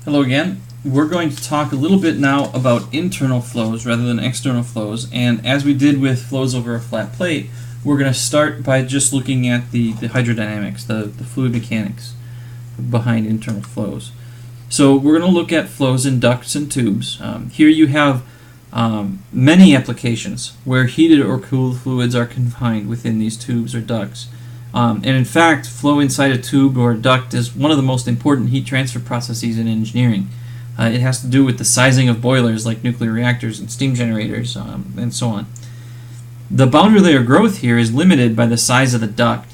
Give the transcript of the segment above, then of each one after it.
Hello again. We're going to talk a little bit now about internal flows rather than external flows, and as we did with flows over a flat plate, we're going to start by just looking at the hydrodynamics, the fluid mechanics behind internal flows. So we're going to look at flows in ducts and tubes. Here you have many applications where heated or cooled fluids are confined within these tubes or ducts. And in fact, flow inside a tube or a duct is one of the most important heat transfer processes in engineering. It has to do with the sizing of boilers like nuclear reactors and steam generators, and so on. The boundary layer growth here is limited by the size of the duct.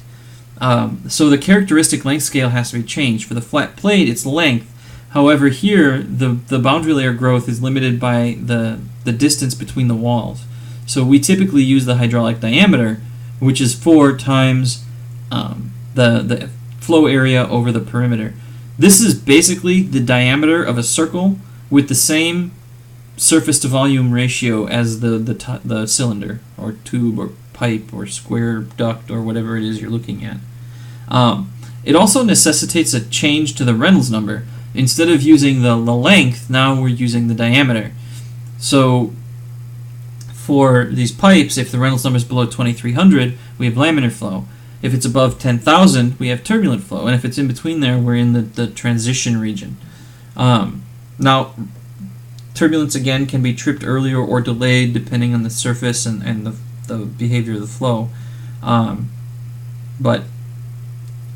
So the characteristic length scale has to be changed. For the flat plate, it's length. However, here, the boundary layer growth is limited by the distance between the walls. So we typically use the hydraulic diameter, which is 4 times the flow area over the perimeter. This is basically the diameter of a circle with the same surface to volume ratio as the cylinder or tube or pipe or square duct or whatever it is you're looking at. It also necessitates a change to the Reynolds number. Instead of using the length, now we're using the diameter. So for these pipes, if the Reynolds number is below 2300, we have laminar flow. If it's above 10,000, we have turbulent flow. And if it's in between there, we're in the transition region. Now, turbulence, again, can be tripped earlier or delayed depending on the surface and the behavior of the flow. But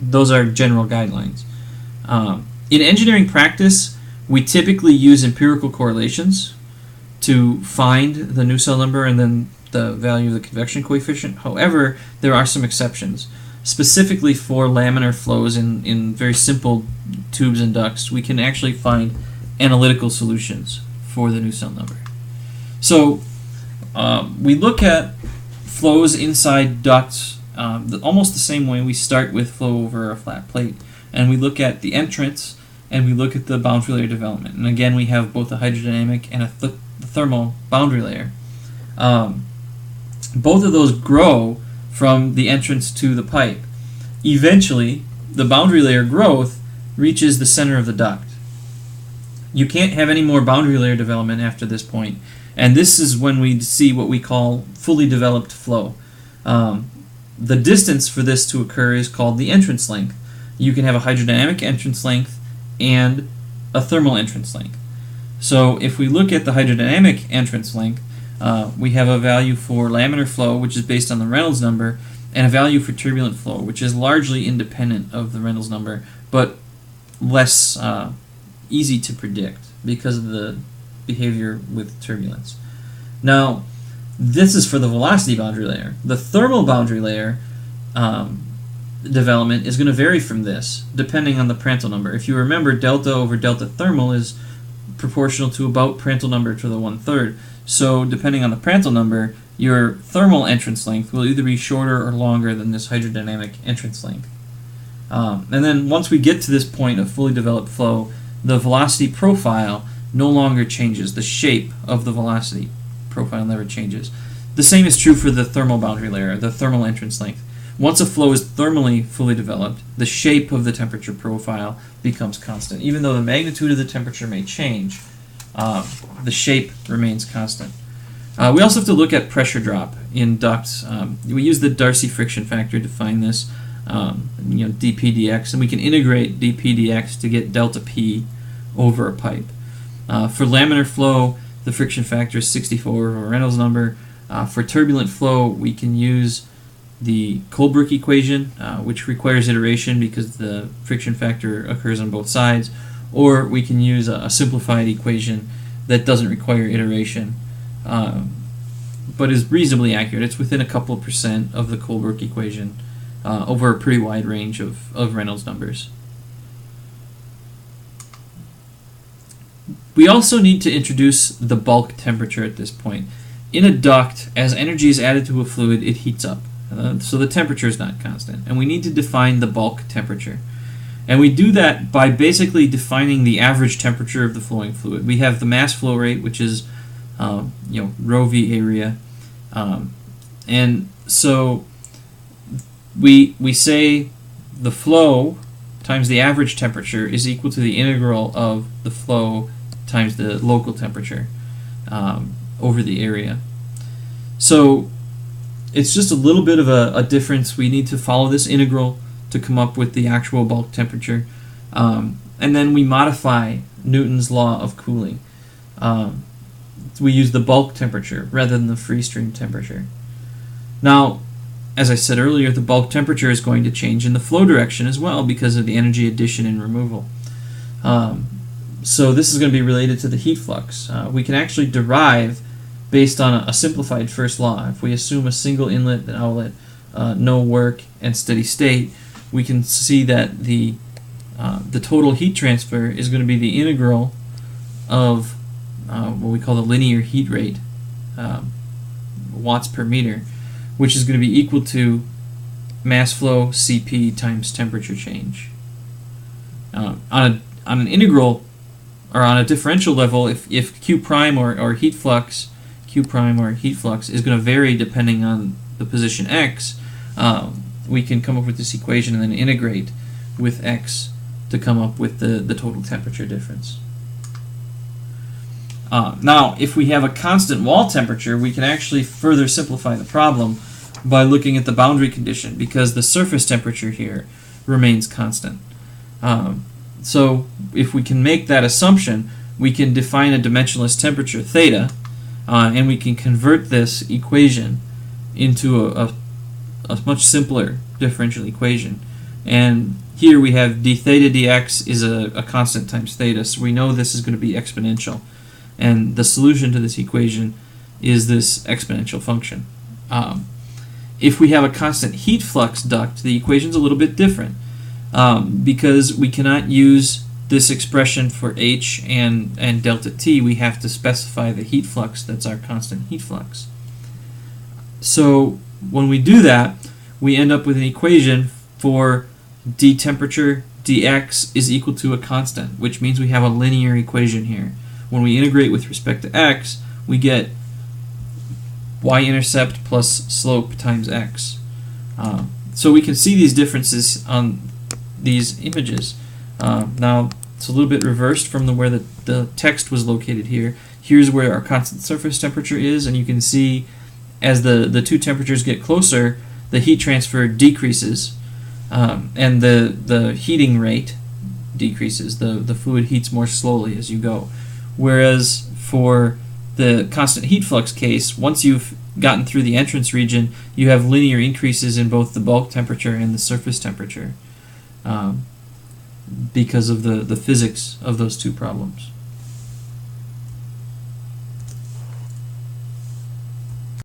those are general guidelines. In engineering practice, we typically use empirical correlations to find the Nusselt number and then the value of the convection coefficient. However, there are some exceptions. Specifically for laminar flows in very simple tubes and ducts, we can actually find analytical solutions for the Nusselt number. So we look at flows inside ducts almost the same way. We start with flow over a flat plate, and we look at the entrance and we look at the boundary layer development. And again, we have both a hydrodynamic and a thermal boundary layer. Both of those grow from the entrance to the pipe. Eventually, the boundary layer growth reaches the center of the duct. You can't have any more boundary layer development after this point, and this is when we see what we call fully developed flow. The distance for this to occur is called the entrance length. You can have a hydrodynamic entrance length and a thermal entrance length. So if we look at the hydrodynamic entrance length, we have a value for laminar flow, which is based on the Reynolds number, and a value for turbulent flow, which is largely independent of the Reynolds number, but less easy to predict because of the behavior with turbulence. Now, this is for the velocity boundary layer. The thermal boundary layer development is going to vary from this, depending on the Prandtl number. If you remember, delta over delta thermal is proportional to about Prandtl number to the 1/3. So depending on the Prandtl number, your thermal entrance length will either be shorter or longer than this hydrodynamic entrance length. And then once we get to this point of fully developed flow, the velocity profile no longer changes. The shape of the velocity profile never changes. The same is true for the thermal boundary layer, the thermal entrance length. Once a flow is thermally fully developed, the shape of the temperature profile becomes constant. Even though the magnitude of the temperature may change, the shape remains constant. We also have to look at pressure drop in ducts. We use the Darcy friction factor to find this, dpdx, and we can integrate dpdx to get delta P over a pipe. For laminar flow, the friction factor is 64 over Reynolds number. For turbulent flow, we can use the Colebrook equation, which requires iteration because the friction factor occurs on both sides, or we can use a simplified equation that doesn't require iteration, but is reasonably accurate. It's within a couple % of the Colebrook equation over a pretty wide range of Reynolds numbers. We also need to introduce the bulk temperature at this point. In a duct, as energy is added to a fluid, it heats up. So the temperature is not constant. And we need to define the bulk temperature. And we do that by basically defining the average temperature of the flowing fluid. We have the mass flow rate, which is rho v area. And so we say the flow times the average temperature is equal to the integral of the flow times the local temperature over the area. So it's just a little bit of a difference. We need to follow this integral to come up with the actual bulk temperature. And then we modify Newton's law of cooling. We use the bulk temperature rather than the free stream temperature. Now, as I said earlier, the bulk temperature is going to change in the flow direction as well because of the energy addition and removal. So this is going to be related to the heat flux. We can actually derive based on a simplified first law. If we assume a single inlet and outlet, no work, and steady state, we can see that the total heat transfer is going to be the integral of what we call the linear heat rate, watts per meter, which is going to be equal to mass flow Cp times temperature change. On an integral, or on a differential level, if Q prime or heat flux is going to vary depending on the position x, we can come up with this equation and then integrate with x to come up with the total temperature difference. Now, if we have a constant wall temperature, we can actually further simplify the problem by looking at the boundary condition, because the surface temperature here remains constant. So if we can make that assumption, we can define a dimensionless temperature, theta, and we can convert this equation into a much simpler differential equation. And here we have d theta dx is a constant times theta, so we know this is going to be exponential. And the solution to this equation is this exponential function. If we have a constant heat flux duct, the equation's a little bit different because we cannot use this expression for H and delta T. We have to specify the heat flux that's our constant heat flux. So when we do that, we end up with an equation for d temperature dx is equal to a constant, which means we have a linear equation here. When we integrate with respect to x, we get y-intercept plus slope times x. So we can see these differences on these images. Now, it's a little bit reversed from where the text was located here. Here's where our constant surface temperature is, and you can see as the two temperatures get closer, the heat transfer decreases, and the heating rate decreases. The fluid heats more slowly as you go. Whereas for the constant heat flux case, once you've gotten through the entrance region, you have linear increases in both the bulk temperature and the surface temperature because of the physics of those two problems.